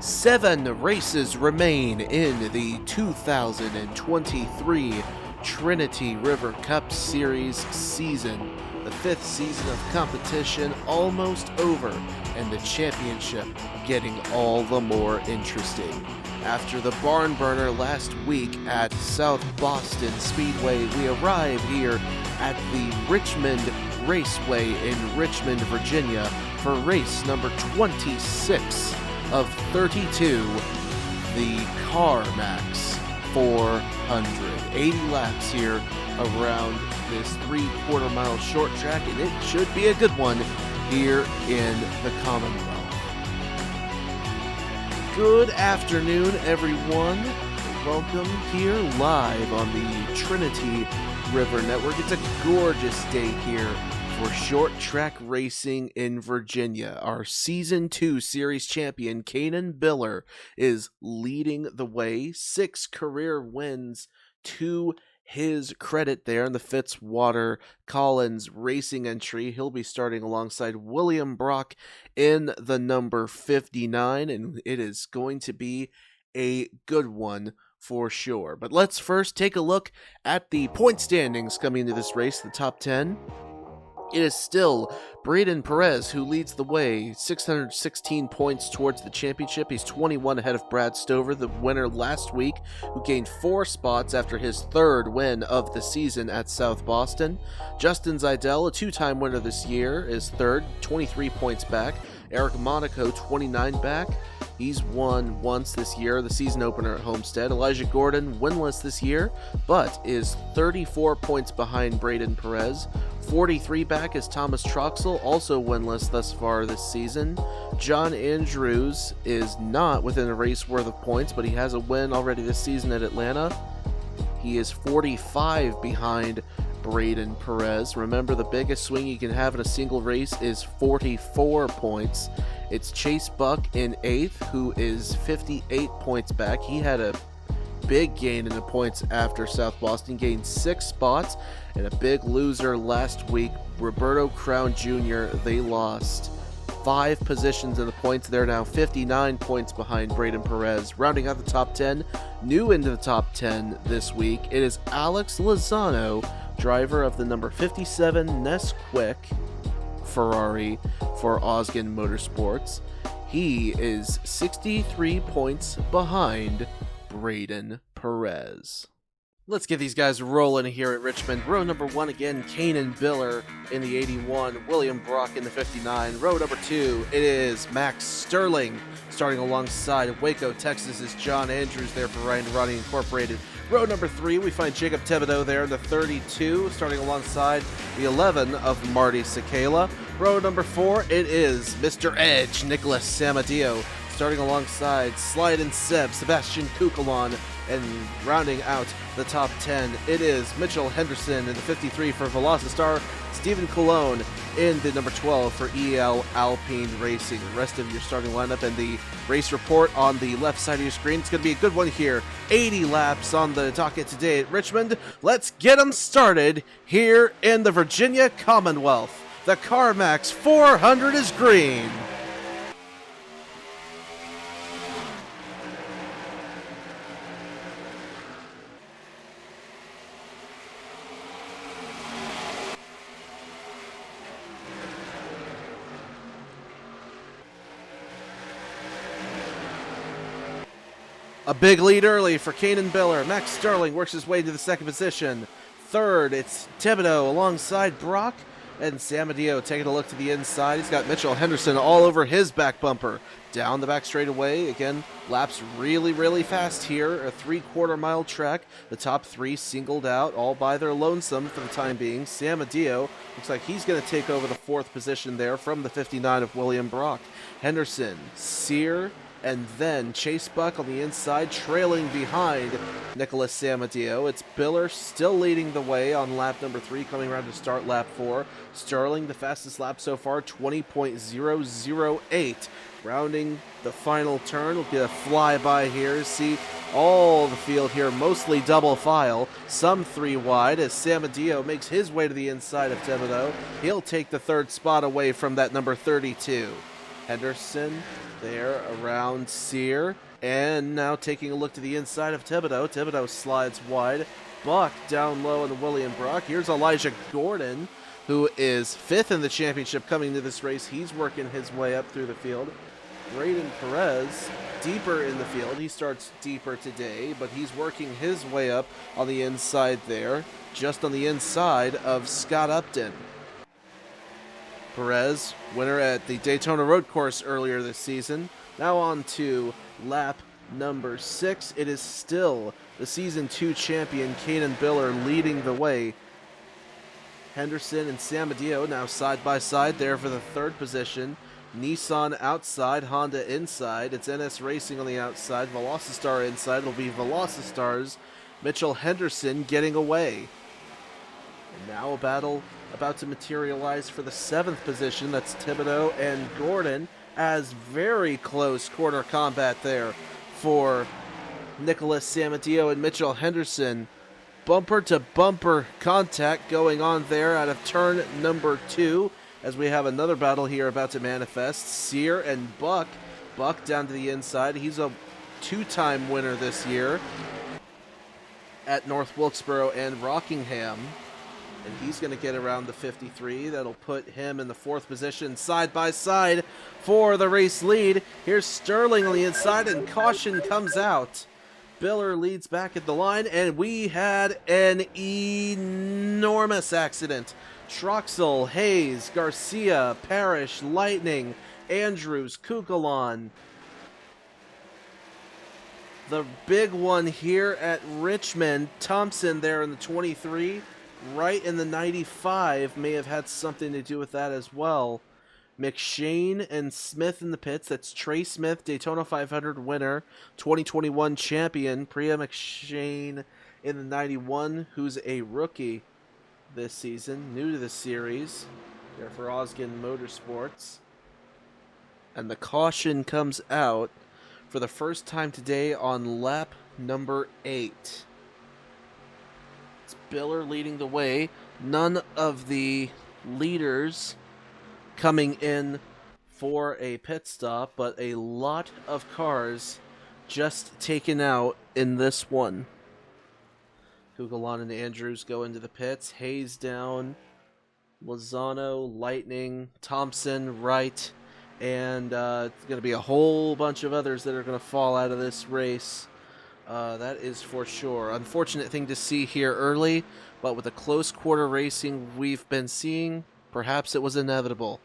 7 races remain in the 2023 Trinity River Cup Series season. The 5th season of competition almost over, and the championship getting all the more interesting. After the barn burner last week at South Boston Speedway, we arrive here at the Richmond Raceway in Richmond, Virginia for race number 26 of 32, the CarMax 400. 80 laps here around this 3/4 mile short track, and it should be a good one here in the Commonwealth. Good afternoon, everyone. Welcome here live on the Trinity River Network. It's a gorgeous day here for short track racing in Virginia. Our Season 2 Series champion, Kanan Biller, is leading the way. 6 career wins to his credit there in the Fitzwater Collins racing entry. He'll be starting alongside William Brock in the number 59, and it is going to be a good one for sure. But let's first take a look at the point standings coming into this race, the top 10. It is still Braden Perez who leads the way, 616 points towards the championship. He's 21 ahead of Brad Stover, the winner last week, who gained 4 spots after his 3rd win of the season at South Boston. Justin Zeidel, a 2-time winner this year, is 3rd, 23 points back. Eric Monaco, 29 back. He's won once this year, the season opener at Homestead. Elijah Gordon, winless this year, but is 34 points behind Braden Perez. 43 back is Thomas Troxel, also winless thus far this season. John Andrews is not within a race worth of points, but he has a win already this season at Atlanta. He is 45 behind Braden Perez. Remember, the biggest swing you can have in a single race is 44 points. It's Chase Buck in 8th, who is 58 points back. He had a big gain in the points after South Boston, gained 6 spots, and a big loser last week, Roberto Crown Jr. They lost 5 positions in the points. They're now 59 points behind Braden Perez. Rounding out the top 10, new into the top 10 this week, it is Alex Lozano, driver of the number 57 Nesquik Ferrari for Osgen Motorsports. He is 63 points behind Braden Perez. Let's get these guys rolling here at Richmond. Row number 1 again, Kanan Biller in the 81, William Brock in the 59. Row number 2, it is Max Sterling starting alongside Waco, Texas is John Andrews there for Ryan Ronnie Incorporated. Row number 3, we find Jacob Thibodeau there in the 32, starting alongside the 11 of Marty Sakala. Row number 4, it is Mr. Edge, Nicholas Samadio, starting alongside Slide and Seb, Sebastian Kukulon, and rounding out the top 10, it is Mitchell Henderson in the 53 for Velocistar, Stephen Colon in the number 12 for EL Alpine Racing. The rest of your starting lineup and the race report on the left side of your screen. It's going to be a good one here. 80 laps on the docket today at Richmond. Let's get them started here in the Virginia Commonwealth. The CarMax 400 is green. A big lead early for Kanan Biller. Max Sterling works his way to the 2nd position. 3rd, it's Thibodeau alongside Brock. And Samadio taking a look to the inside. He's got Mitchell Henderson all over his back bumper. Down the back straightaway. Again, laps really, really fast here. A 3/4 mile track. The top 3 singled out all by their lonesome for the time being. Samadio looks like he's going to take over the 4th position there from the 59 of William Brock. Henderson, Sear, and then Chase Buck on the inside, trailing behind Nicholas Samadio. It's Biller still leading the way on lap number 3, coming around to start lap 4. Sterling, the fastest lap so far, 20.008. Rounding the final turn, we'll get a flyby here. See all the field here, mostly double file, some 3 wide, as Samadio makes his way to the inside of Thibodeau. He'll take the 3rd spot away from that number 32. Henderson there around Sear. And now taking a look to the inside of Thibodeau. Thibodeau slides wide. Buck down low on William Brock. Here's Elijah Gordon, who is 5th in the championship coming to this race. He's working his way up through the field. Braden Perez deeper in the field. He starts deeper today, but he's working his way up on the inside there, just on the inside of Scott Upton. Perez, winner at the Daytona Road Course earlier this season. Now on to lap number 6. It is still the Season 2 champion, Caden Biller, leading the way. Henderson and Samadeo now side by side there for the 3rd position. Nissan outside, Honda inside. It's NS Racing on the outside, Velocistar inside. It'll be Velocistar's Mitchell Henderson getting away. And now a battle about to materialize for the 7th position. That's Thibodeau and Gordon, as very close corner combat there for Nicholas Samadeo and Mitchell Henderson. Bumper to bumper contact going on there out of turn number 2, as we have another battle here about to manifest. Sear and Buck. Buck down to the inside. He's a 2-time winner this year at North Wilkesboro and Rockingham. And he's going to get around the 53. That'll put him in the 4th position, side by side for the race lead. Here's Sterling on the inside, and caution comes out. Biller leads back at the line, and we had an enormous accident. Troxel, Hayes, Garcia, Parrish, Lightning, Andrews, Kukulon. The big one here at Richmond, Thompson there in the 23. Right in the 95 may have had something to do with that as well. McShane and Smith in the pits. That's Trey Smith, Daytona 500 winner, 2021 champion. Priya McShane in the 91, who's a rookie this season, new to the series. There for Osgen Motorsports. And the caution comes out for the first time today on lap number 8. It's Biller leading the way. None of the leaders coming in for a pit stop, but a lot of cars just taken out in this one. Kukulon and Andrews go into the pits. Hayes down. Lozano, Lightning, Thompson, Wright, and it's going to be a whole bunch of others that are going to fall out of this race. That is for sure. Unfortunate thing to see here early, but with the close quarter racing we've been seeing, perhaps it was inevitable.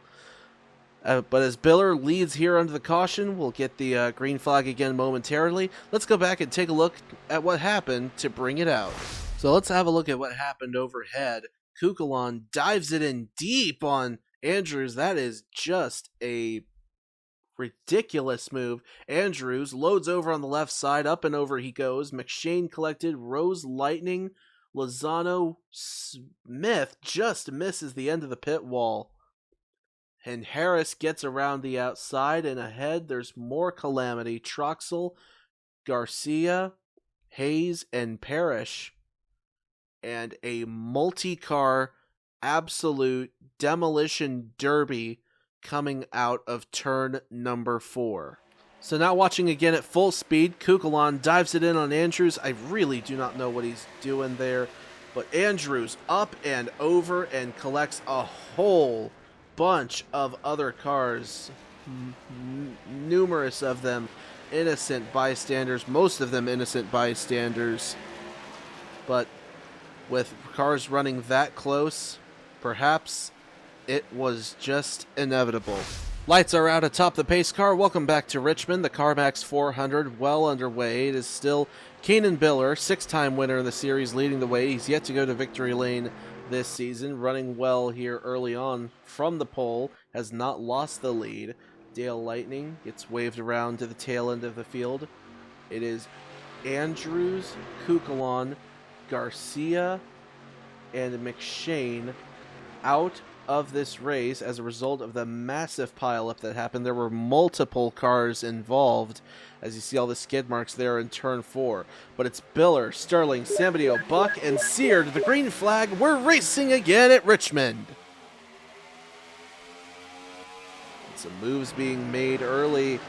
But as Biller leads here under the caution, we'll get the green flag again momentarily. Let's go back and take a look at what happened to bring it out. So let's have a look at what happened overhead. Kukulon dives it in deep on Andrews. That is just a ridiculous move. Andrews loads over on the left side, up and over he goes. McShane collected, Rose, Lightning, Lozano, Smith just misses the end of the pit wall. And Harris gets around the outside, and ahead there's more calamity. Troxel, Garcia, Hayes, and Parrish. And a multi-car absolute demolition derby coming out of turn number 4. So now watching again at full speed, Kukulon dives it in on Andrews. I really do not know what he's doing there, but Andrews up and over and collects a whole bunch of other cars, numerous of them innocent bystanders, most of them innocent bystanders, but with cars running that close, perhaps it was just inevitable. Lights are out atop the pace car. Welcome back to Richmond. The CarMax 400 well underway. It is still Caden Biller, 6-time winner in the series, leading the way. He's yet to go to victory lane this season, running well here early on from the pole, has not lost the lead. Dale Lightning gets waved around to the tail end of the field. It is Andrews, Kukulon, Garcia, and McShane out of this race as a result of the massive pileup that happened. There were multiple cars involved, as you see all the skid marks there in turn 4. But it's Biller, Sterling, Samadeo, Buck, and Sear to the green flag. We're racing again at Richmond. Some moves being made early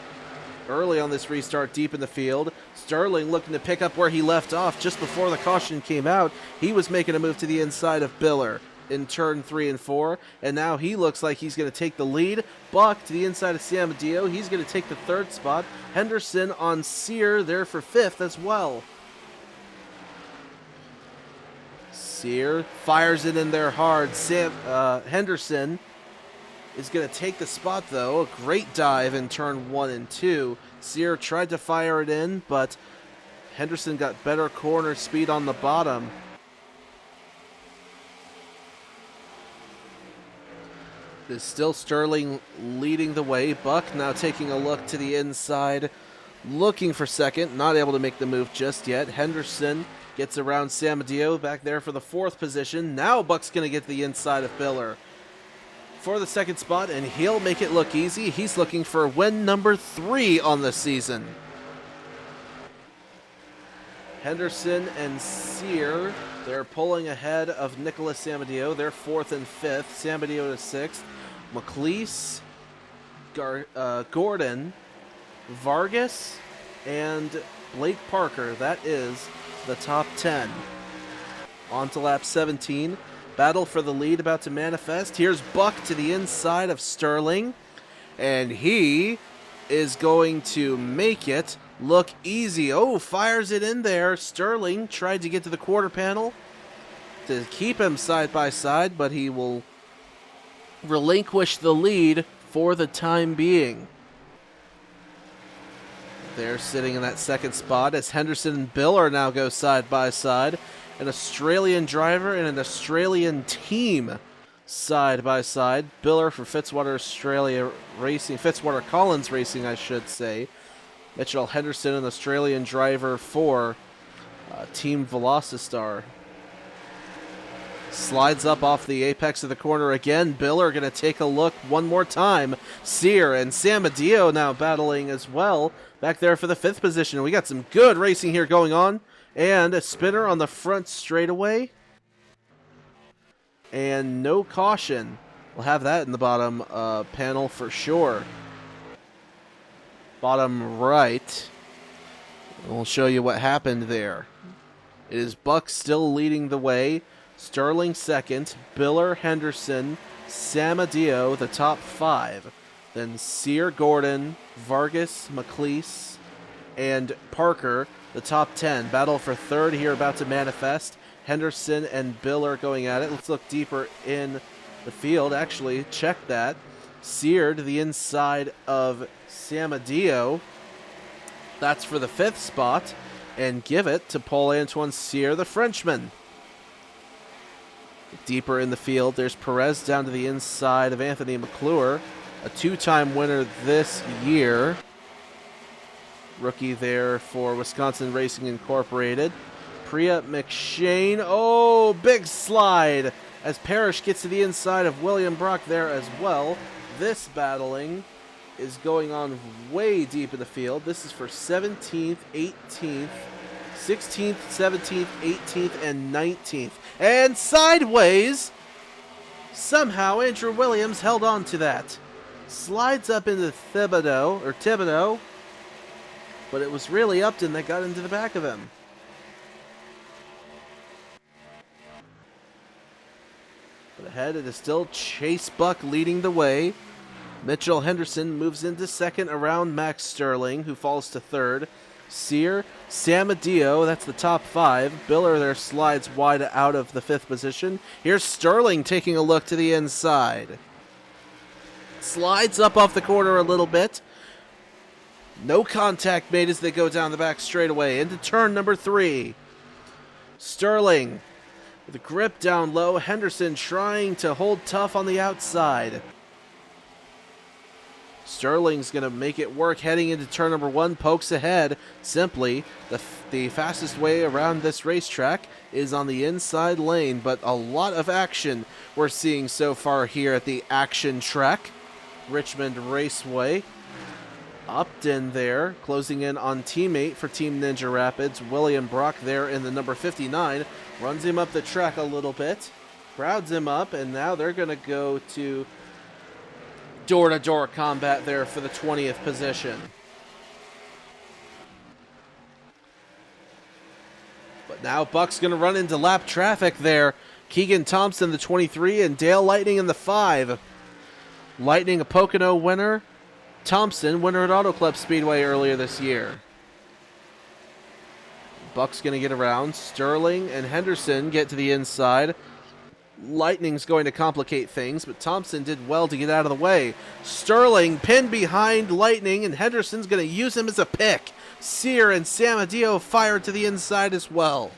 on this restart deep in the field. Sterling looking to pick up where he left off just before the caution came out. He was making a move to the inside of Biller in turn 3 and 4, and now he looks like he's going to take the lead. Buck to the inside of Samadeo. He's going to take the 3rd spot. Henderson on Sear there for 5th as well. Sear fires it in there hard. Henderson is going to take the spot, though. A great dive in turn 1 and 2. Sear tried to fire it in, but Henderson got better corner speed on the bottom. Is still Sterling leading the way. Buck now taking a look to the inside, looking for 2nd. Not able to make the move just yet. Henderson gets around Samadeo back there for the 4th position. Now Buck's going to get the inside of Biller for the 2nd spot, and he'll make it look easy. He's looking for win number 3 on the season. Henderson and Sear, they're pulling ahead of Nicholas Samadeo. They're 4th and 5th. Samadeo to 6th. McLeese, Gordon, Vargas, and Blake Parker. That is the top 10. On to lap 17. Battle for the lead about to manifest. Here's Buck to the inside of Sterling, and he is going to make it look easy. Oh, fires it in there. Sterling tried to get to the quarter panel to keep him side by side, but he will relinquish the lead for the time being. They're sitting in that 2nd spot as Henderson and Biller now go side by side. An Australian driver and an Australian team side by side. Biller for Fitzwater Australia Racing, Fitzwater Collins Racing, I should say. Mitchell Henderson, an Australian driver for Team Velocistar. Slides up off the apex of the corner again. Biller going to take a look one more time. Sear and Samadeo now battling as well. Back there for the 5th position. We got some good racing here going on. And a spinner on the front straightaway. And no caution. We'll have that in the bottom panel for sure. Bottom right. We'll show you what happened there. It is Buck still leading the way. Sterling 2nd. Biller, Henderson, Samadeo, the top 5. Then Sear, Gordon, Vargas, McLeese, and Parker, the top 10. Battle for 3rd here about to manifest. Henderson and Biller going at it. Let's look deeper in the field. Actually, check that. Sear to the inside of Samadeo. That's for the 5th spot. And give it to Paul-Antoine Sear, the Frenchman. Deeper in the field, there's Perez down to the inside of Anthony McClure, a 2-time winner this year. Rookie there for Wisconsin Racing Incorporated. Priya McShane. Oh, big slide as Parrish gets to the inside of William Brock there as well. This battling is going on way deep in the field. This is for 17th, 18th, 16th, 17th, 18th, and 19th. And sideways, somehow Andrew Williams held on to that. Slides up into Thibodeau, but it was really Upton that got into the back of him. But ahead, it is still Chase Buck leading the way. Mitchell Henderson moves into 2nd around Max Sterling, who falls to 3rd. Sear, Samadeo, that's the top 5. Biller there slides wide out of the 5th position. Here's Sterling taking a look to the inside. Slides up off the corner a little bit. No contact made as they go down the back straightaway into turn number 3. Sterling with a grip down low. Henderson trying to hold tough on the outside. Sterling's going to make it work heading into turn number 1, pokes ahead. Simply, the fastest way around this racetrack is on the inside lane, but a lot of action we're seeing so far here at the action track. Richmond Raceway. Upton there, closing in on teammate for Team Ninja Rapids. William Brock there in the number 59. Runs him up the track a little bit. Crowds him up, and now they're going to go to door-to-door combat there for the 20th position. But now Buck's going to run into lap traffic there. Keegan Thompson, the 23, and Dale Lightning in the 5. Lightning, a Pocono winner. Thompson, winner at Auto Club Speedway earlier this year. Buck's going to get around. Sterling and Henderson get to the inside. Lightning's going to complicate things, but Thompson did well to get out of the way. Sterling pinned behind Lightning, and Henderson's going to use him as a pick. Sear and Samadio fired to the inside as well.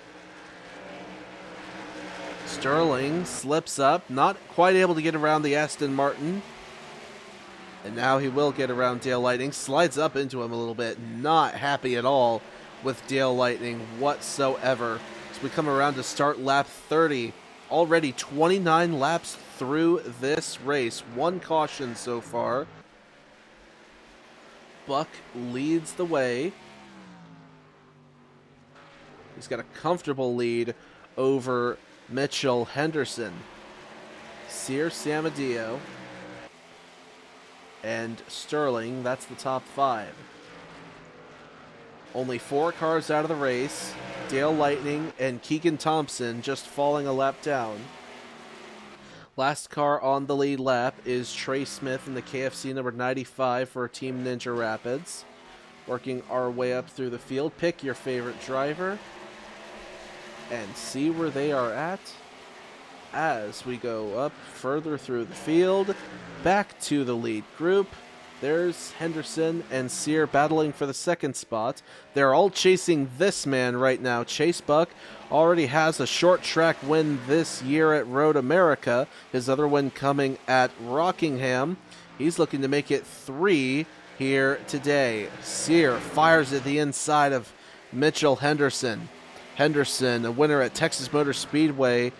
Sterling slips up, not quite able to get around the Aston Martin. And now he will get around Dale Lightning. Slides up into him a little bit. Not happy at all with Dale Lightning whatsoever. As we come around to start lap 30. Already 29 laps through this race. 1 caution so far. Buck leads the way. He's got a comfortable lead over Mitchell Henderson. Sear, Samadio, and Sterling. That's the top 5. Only 4 cars out of the race. Dale Lightning and Keegan Thompson just falling a lap down. Last car on the lead lap is Trey Smith in the KFC number 95 for Team Ninja Rapids. Working our way up through the field. Pick your favorite driver and see where they are at as we go up further through the field. Back to the lead group. There's Henderson and Sear battling for the 2nd spot. They're all chasing this man right now. Chase Buck already has a short track win this year at Road America. His other win coming at Rockingham. He's looking to make it 3 here today. Sear fires at the inside of Mitchell Henderson. Henderson, a winner at Texas Motor Speedway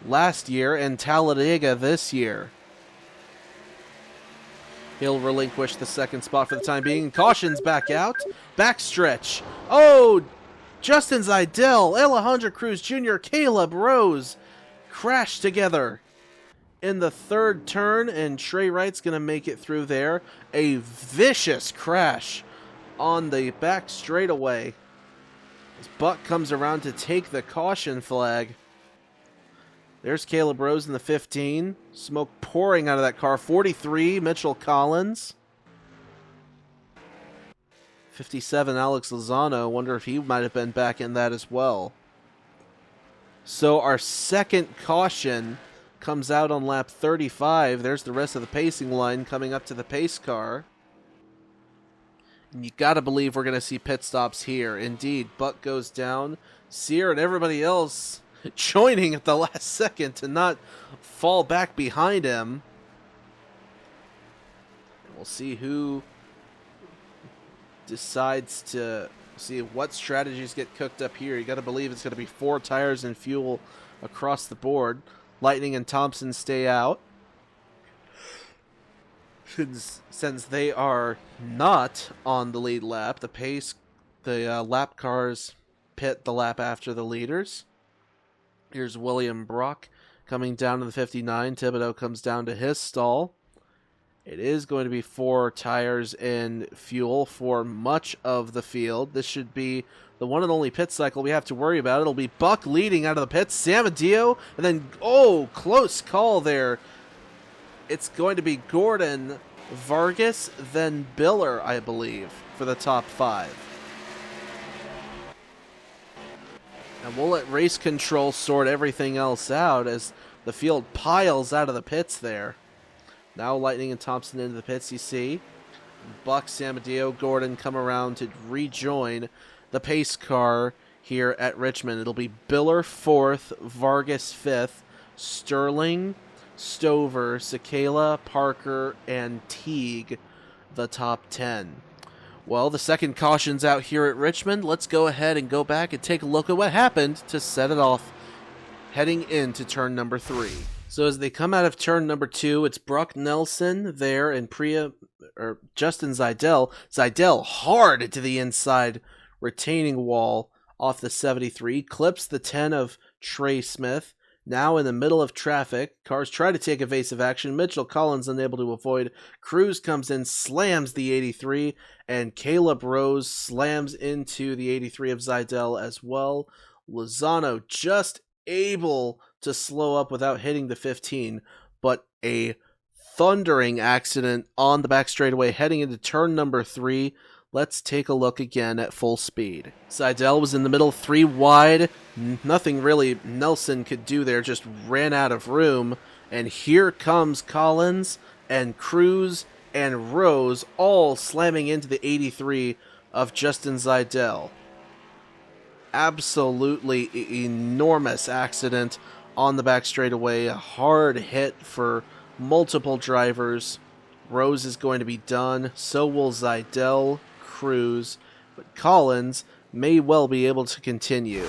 last year and Talladega this year. He'll relinquish the 2nd spot for the time being. Caution's back out. Backstretch. Oh, Justin Zeidel, Alejandro Cruz Jr., Caleb Rose crash together in the 3rd turn, and Trey Wright's going to make it through there. A vicious crash on the back straightaway as Buck comes around to take the caution flag. There's Caleb Rose in the 15. Smoke pouring out of that car. 43, Mitchell Collins. 57, Alex Lozano. Wonder if he might have been back in that as well. So our 2nd caution comes out on lap 35. There's the rest of the pacing line coming up to the pace car. And you got to believe we're going to see pit stops here. Indeed, Buck goes down. Sear and everybody else joining at the last second to not fall back behind him. And we'll see who decides to see what strategies get cooked up here. You got to believe it's going to be 4 tires and fuel across the board. Lightning and Thompson stay out, since they are not on the lead lap. The lap cars pit the lap after the leaders. Here's William Brock coming down to the 59. Thibodeau comes down to his stall. It is going to be 4 tires and fuel for much of the field. This should be the one and only pit cycle we have to worry about. It'll be Buck leading out of the pits. Samadio, and then, oh, close call there. It's going to be Gordon, Vargas, then Biller, I believe, for the top 5. And we'll let race control sort everything else out as the field piles out of the pits there. Now Lightning and Thompson into the pits, you see. Buck, Samadio, Gordon come around to rejoin the pace car here at Richmond. It'll be Biller 4th, Vargas 5th, Sterling, Stover, Sakala, Parker, and Teague, the top 10. Well, the 2nd caution's out here at Richmond. Let's go ahead and go back and take a look at what happened to set it off heading into turn number 3. So as they come out of turn number 2, it's Brock Nelson there and Justin Zeidel. Zeidel hard to the inside retaining wall off the 73. Clips the 10 of Trey Smith. Now in the middle of traffic, cars try to take evasive action. Mitchell Collins unable to avoid. Cruz comes in, slams the 83, and Caleb Rose slams into the 83 of Zidell as well. Lozano just able to slow up without hitting the 15, but a thundering accident on the back straightaway heading into turn number 3. Let's take a look again at full speed. Seidel was in the middle, 3 wide. Nothing really Nelson could do there, just ran out of room. And here comes Collins and Cruz and Rose all slamming into the 83 of Justin Seidel. Absolutely enormous accident on the back straightaway. A hard hit for multiple drivers. Rose is going to be done. So will Seidel, Cruz, but Collins may well be able to continue.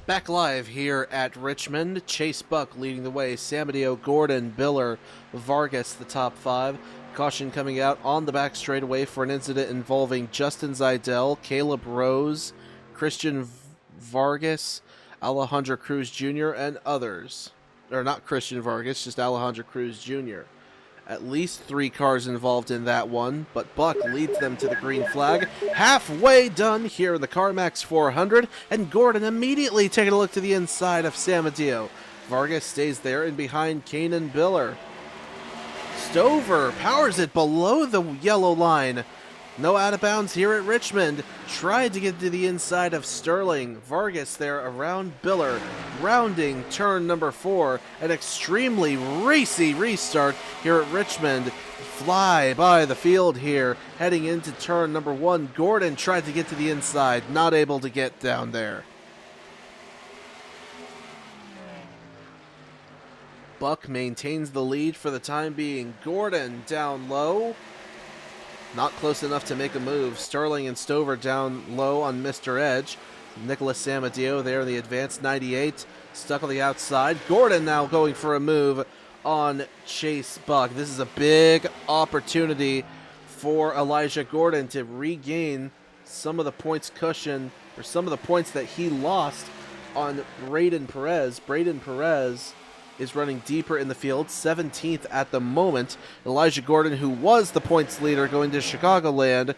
Back live here at Richmond, Chase Buck leading the way, Samadeo, Gordon, Biller, Vargas the top 5. Caution coming out on the back straightaway for an incident involving Justin Seidel, Caleb Rose, Christian Vargas, Alejandro Cruz Jr., and others. Or not Christian Vargas, just Alejandro Cruz Jr. At least 3 cars involved in that one, but Buck leads them to the green flag. Halfway done here in the CarMax 400, and Gordon immediately taking a look to the inside of Samadeo. Vargas stays there and behind Kanan Biller. Stover powers it below the yellow line. No out of bounds here at Richmond. Tried to get to the inside of Sterling. Vargas there around Biller. Rounding turn number 4. An extremely racy restart here at Richmond. Fly by the field here. Heading into turn number 1. Gordon tried to get to the inside. Not able to get down there. Buck maintains the lead for the time being. Gordon down low. Not close enough to make a move. Sterling and Stover down low on Mr. Edge. Nicholas Samadeo there in the advanced 98. Stuck on the outside. Gordon now going for a move on Chase Buck. This is a big opportunity for Elijah Gordon to regain some of the points cushion, or some of the points that he lost on Braden Perez. Braden Perez is running deeper in the field, 17th at the moment. Elijah Gordon, who was the points leader going to Chicagoland,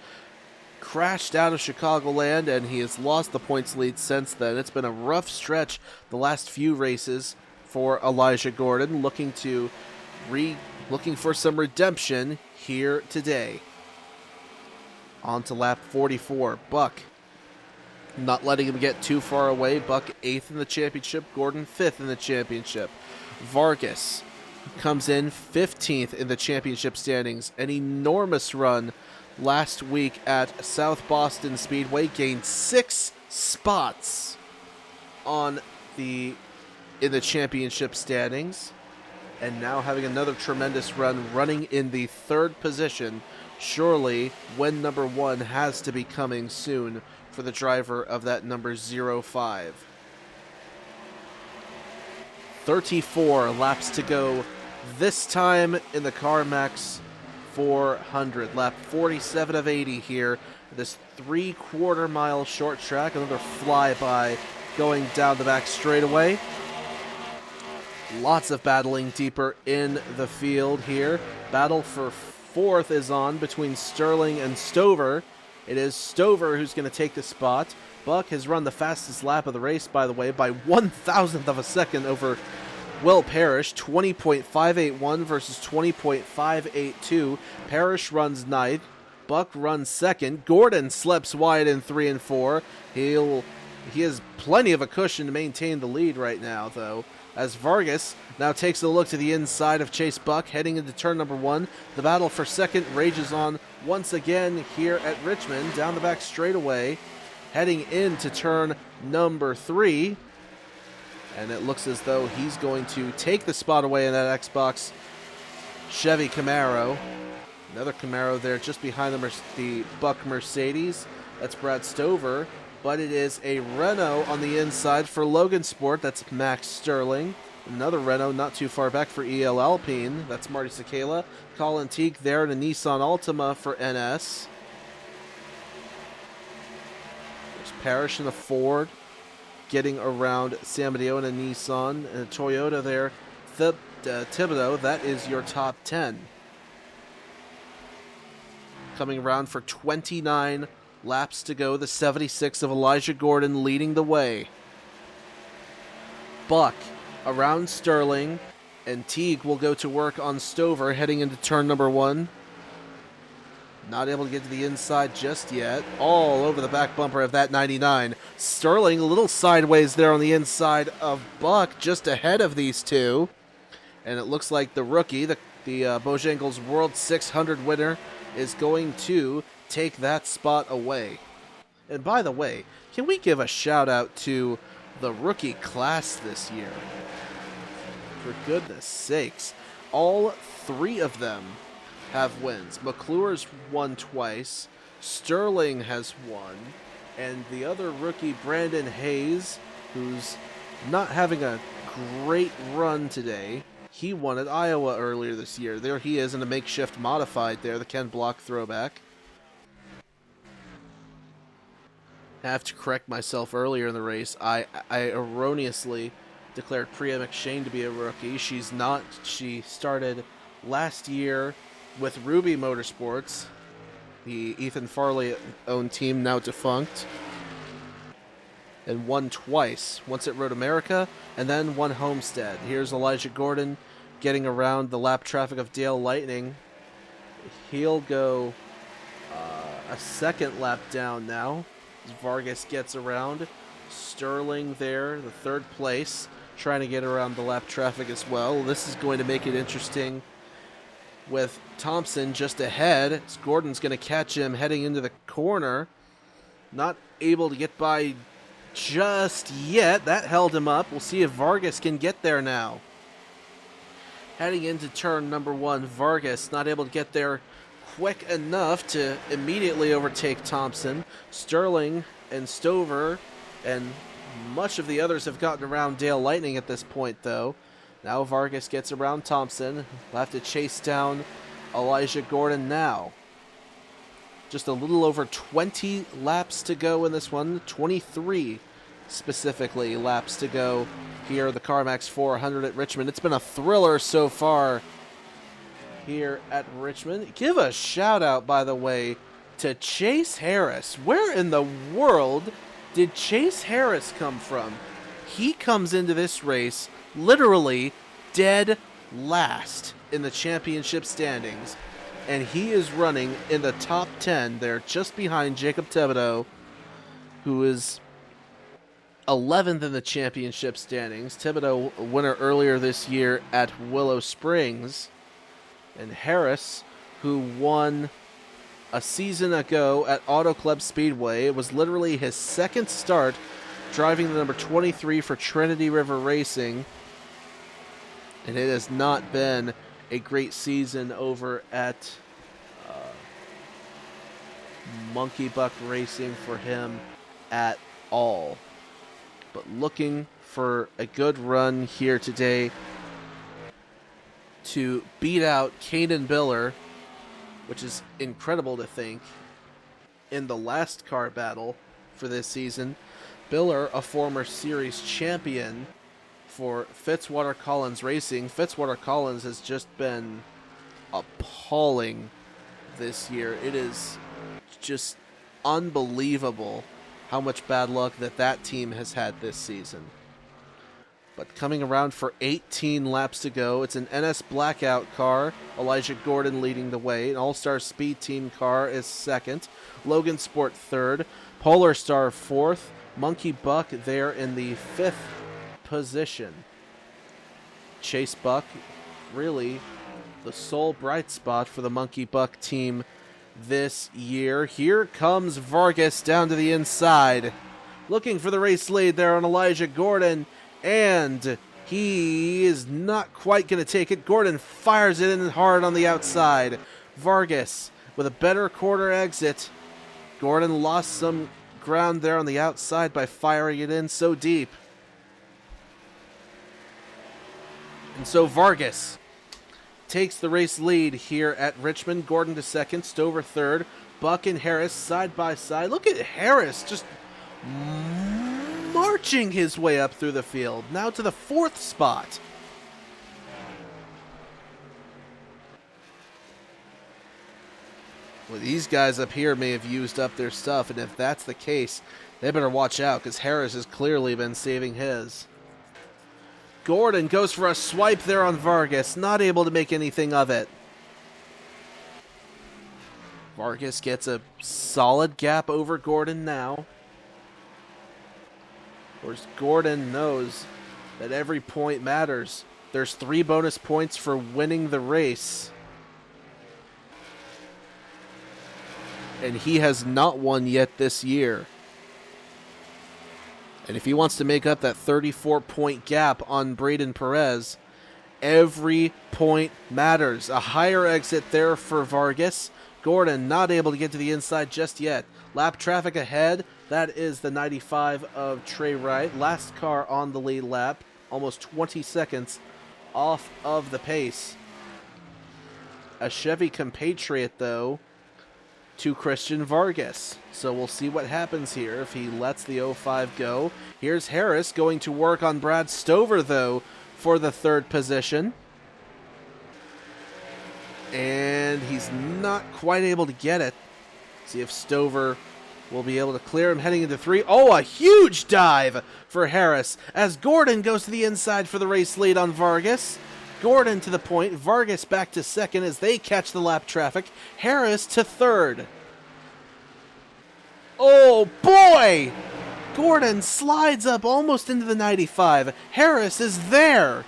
crashed out of Chicagoland, and he has lost the points lead since then. It's been a rough stretch the last few races for Elijah Gordon, looking for some redemption here today. On to lap 44. Buck not letting him get too far away. Buck 8th in the championship, Gordon 5th in the championship. Vargas comes in 15th in the championship standings. An enormous run last week at South Boston Speedway. Gained 6 spots in the championship standings. And now having another tremendous run, running in the 3rd position. Surely win number 1 has to be coming soon for the driver of that number 05. 34 laps to go this time in the CarMax 400. Lap 47 of 80 here. This 3/4 mile short track. Another flyby going down the back straightaway. Lots of battling deeper in the field here. Battle for 4th is on between Sterling and Stover. It is Stover who's going to take the spot. Buck has run the fastest lap of the race, by the way, by 1/1000th of a second over Will Parrish. 20.581 versus 20.582. Parrish runs 9th. Buck runs 2nd. Gordon slips wide in 3 and 4. He has plenty of a cushion to maintain the lead right now, though, as Vargas now takes a look to the inside of Chase Buck, heading into turn number 1. The battle for 2nd rages on once again here at Richmond, down the back straightaway, heading into turn number 3. And it looks as though he's going to take the spot away in that Xbox Chevy Camaro. Another Camaro there just behind the Buck Mercedes. That's Brad Stover. But it is a Renault on the inside for Logan Sport. That's Max Sterling. Another Renault not too far back for EL Alpine. That's Marty Sakala. Colin Teague there in a Nissan Altima for NS. There's Parrish in the Ford. getting around San Mateo and a Nissan and a Toyota there. Thibodeau, that is your top 10. Coming around for 29 laps to go, the 76 of Elijah Gordon leading the way. Buck around Sterling, and Teague will go to work on Stover heading into turn number 1. Not able to get to the inside just yet. All over the back bumper of that 99. Sterling a little sideways there on the inside of Buck, just ahead of these two. And it looks like the rookie, the Bojangles World 600 winner, is going to take that spot away. And by the way, can we give a shout out to the rookie class this year? For goodness sakes, all 3 of them have wins. McClure's won twice, Sterling has won, and the other rookie, Brandon Hayes, who's not having a great run today, he won at Iowa earlier this year. There he is in a makeshift modified there, the Ken Block throwback. I have to correct myself earlier in the race. I erroneously declared Priya McShane to be a rookie. She's not. She started last year with Ruby Motorsports, the Ethan Farley-owned team, now defunct, and won twice. Once at Road America, and then won Homestead. Here's Elijah Gordon getting around the lap traffic of Dale Lightning. He'll go a second lap down now. Vargas gets around. Sterling there, the 3rd place, trying to get around the lap traffic as well. This is going to make it interesting with Thompson just ahead. Gordon's going to catch him heading into the corner. Not able to get by just yet. That held him up. We'll see if Vargas can get there now. Heading into turn number 1, Vargas not able to get there quick enough to immediately overtake Thompson. Sterling and Stover and much of the others have gotten around Dale Lightning at this point, though. Now Vargas gets around Thompson. We'll have to chase down Elijah Gordon now. Just a little over 20 laps to go in this one. 23 specifically laps to go here, the CarMax 400 at Richmond. It's been a thriller so far here at Richmond. Give a shout out, by the way, to Chase Harris. Where in the world did Chase Harris come from? He comes into this race literally dead last in the championship standings, and he is running in the top 10 there, just behind Jacob Thibodeau, who is 11th in the championship standings. Thibodeau, a winner earlier this year at Willow Springs, and Harris, who won a season ago at Auto Club Speedway. It was literally his 2nd start driving the number 23 for Trinity River Racing, and it has not been a great season over at Monkey Buck Racing for him at all. But looking for a good run here today to beat out Caden Biller, which is incredible to think, in the last car battle for this season. Biller, a former series champion for Fitzwater Collins Racing. Fitzwater Collins has just been appalling this year. It is just unbelievable how much bad luck that team has had this season. But coming around for 18 laps to go, it's an NS Blackout car. Elijah Gordon leading the way. An All-Star Speed Team car is 2nd. Logan Sport 3rd. Polar Star 4th. Monkey Buck there in the 5th position. Chase Buck, really the sole bright spot for the Monkey Buck team this year. Here comes Vargas down to the inside, looking for the race lead there on Elijah Gordon, and he is not quite going to take it. Gordon fires it in hard on the outside. Vargas with a better quarter exit. Gordon lost some ground there on the outside by firing it in so deep. And so Vargas takes the race lead here at Richmond. Gordon to 2nd, Stover 3rd, Buck and Harris side by side. Look at Harris just marching his way up through the field, now to the 4th spot. Well, these guys up here may have used up their stuff, and if that's the case, they better watch out, because Harris has clearly been saving his. Gordon goes for a swipe there on Vargas, not able to make anything of it. Vargas gets a solid gap over Gordon now. Of course, Gordon knows that every point matters. There's 3 bonus points for winning the race. And he has not won yet this year. And if he wants to make up that 34-point gap on Braden Perez, every point matters. A higher exit there for Vargas. Gordon not able to get to the inside just yet. Lap traffic ahead. That is the 95 of Trey Wright. Last car on the lead lap. Almost 20 seconds off of the pace. A Chevy compatriot, though, to Christian Vargas. So we'll see what happens here if he lets the 05 go. Here's Harris going to work on Brad Stover, though, for the 3rd position. And he's not quite able to get it. See if Stover will be able to clear him heading into 3. Oh, a huge dive for Harris as Gordon goes to the inside for the race lead on Vargas. Gordon to the point. Vargas back to 2nd as they catch the lap traffic. Harris to 3rd. Oh, boy! Gordon slides up almost into the 95. Harris is there.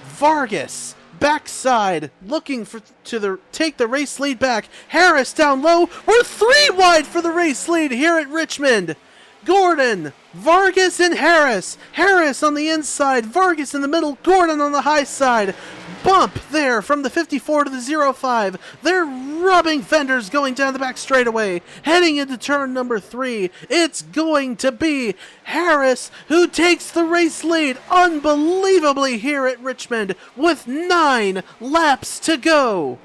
Vargas backside looking to take the race lead back. Harris down low. We're 3 wide for the race lead here at Richmond. Gordon, Vargas, and Harris. Harris on the inside, Vargas in the middle, Gordon on the high side. Bump there from the 54 to the 05. They're rubbing fenders going down the back straightaway. Heading into turn number 3. It's going to be Harris who takes the race lead unbelievably here at Richmond with 9 laps to go.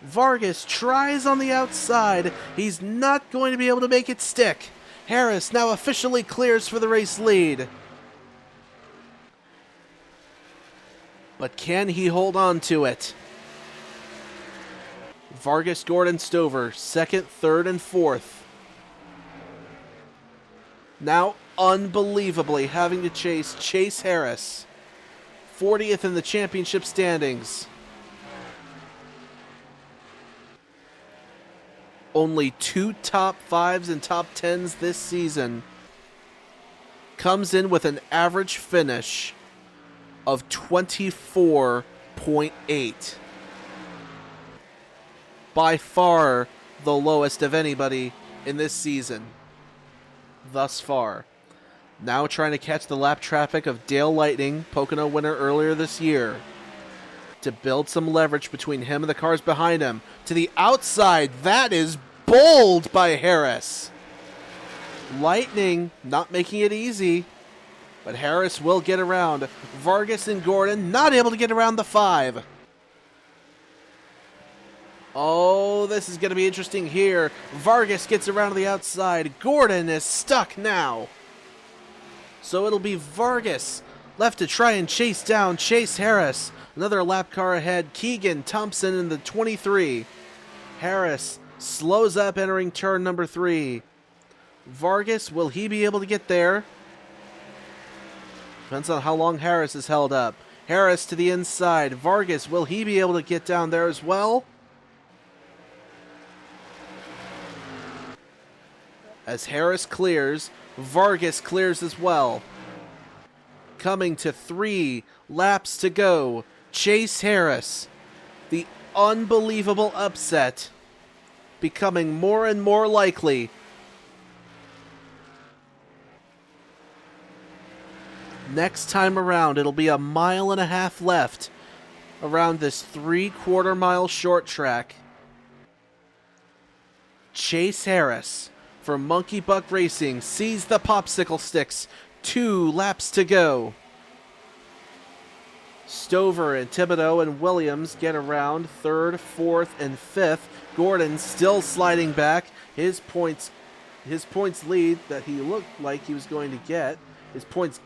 Vargas tries on the outside. He's not going to be able to make it stick. Harris now officially clears for the race lead. But can he hold on to it? Vargas, Gordon, Stover, 2nd, 3rd, and 4th. Now, unbelievably, having to chase Chase Harris. 40th in the championship standings. Only 2 top 5s and top 10s this season. Comes in with an average finish of 24.8. By far the lowest of anybody in this season thus far. Now trying to catch the lap traffic of Dale Lightning, Pocono winner earlier this year, to build some leverage between him and the cars behind him. To the outside, that is bold by Harris. Lightning not making it easy, but Harris will get around. Vargas and Gordon not able to get around the 5. Oh, this is going to be interesting here. Vargas gets around to the outside. Gordon is stuck now. So it'll be Vargas left to try and chase down Chase Harris. Another lap car ahead. Keegan Thompson in the 23. Harris slows up entering turn number 3. Vargas, will he be able to get there? Depends on how long Harris is held up. Harris to the inside. Vargas, will he be able to get down there as well? As Harris clears, Vargas clears as well. Coming to 3 laps to go. Chase Harris, the unbelievable upset, becoming more and more likely. Next time around, it'll be 1.5 miles left around this 3/4 mile short track. Chase Harris from Monkey Buck Racing sees the popsicle sticks. 2 laps to go. Stover and Thibodeau and Williams get around 3rd, 4th, and 5th. Gordon still sliding back. His points his points lead that he looked like he was going to get, his points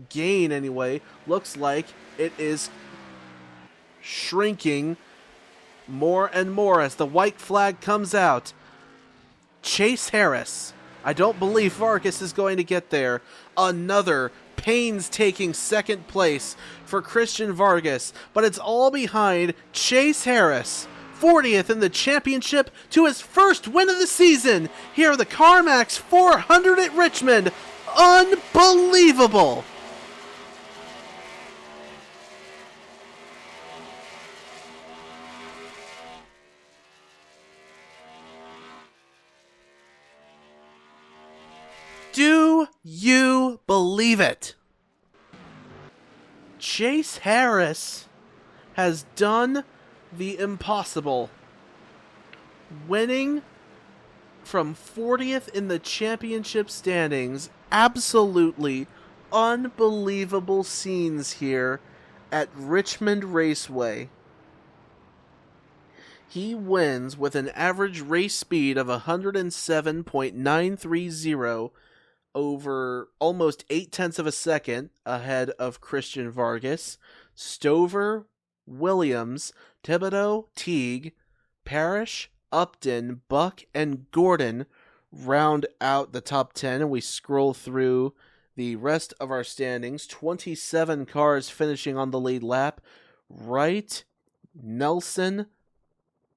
gain anyway, looks like it is shrinking more and more as the white flag comes out. Chase Harris. I don't believe Vargas is going to get there. Another painstaking second place for Christian Vargas, but it's all behind Chase Harris. 40th in the championship to his first win of the season here at the CarMax 400 at Richmond. Unbelievable! Do you believe it? Chase Harris has done the impossible, winning from 40th in the championship standings. Absolutely unbelievable scenes here at Richmond Raceway. He wins with an average race speed of 107.930 over almost 0.8 of a second ahead of Christian Vargas. Stover, Williams, Thibodeau, Teague, Parrish, Upton, Buck, and Gordon round out the top 10, and we scroll through the rest of our standings. 27 cars finishing on the lead lap. Wright, Nelson,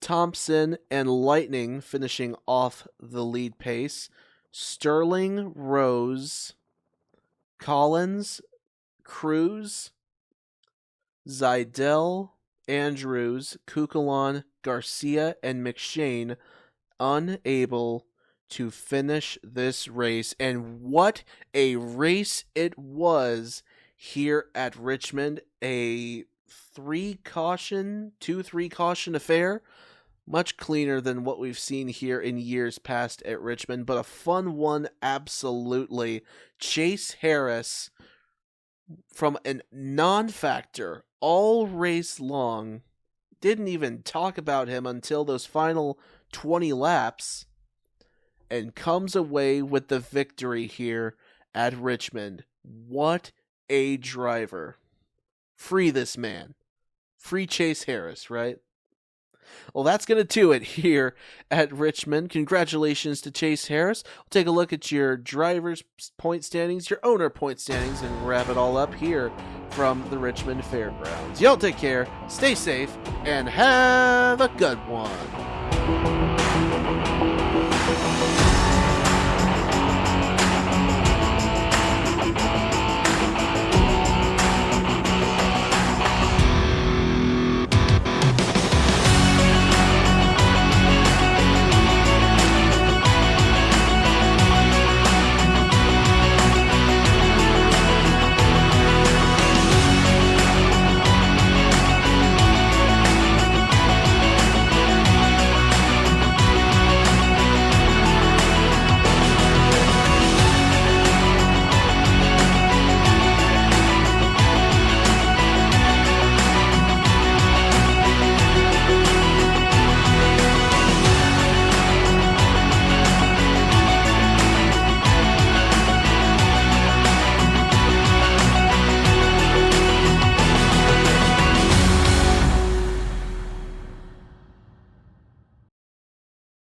Thompson, and Lightning finishing off the lead pace. Sterling, Rose, Collins, Cruz, Zidell, Andrews, Kukulon, Garcia, and McShane unable to finish this race. And what a race it was here at Richmond. A 2-3 caution affair. Much cleaner than what we've seen here in years past at Richmond, but a fun one, absolutely. Chase Harris, from a non-factor all race long, didn't even talk about him until those final 20 laps, and comes away with the victory here at Richmond. What a driver. Free this man. Free Chase Harris, right? Well, that's going to do it here at Richmond. Congratulations to Chase Harris. We'll take a look at your driver's point standings, your owner point standings, and wrap it all up here from the Richmond Fairgrounds. Y'all take care, stay safe, and have a good one.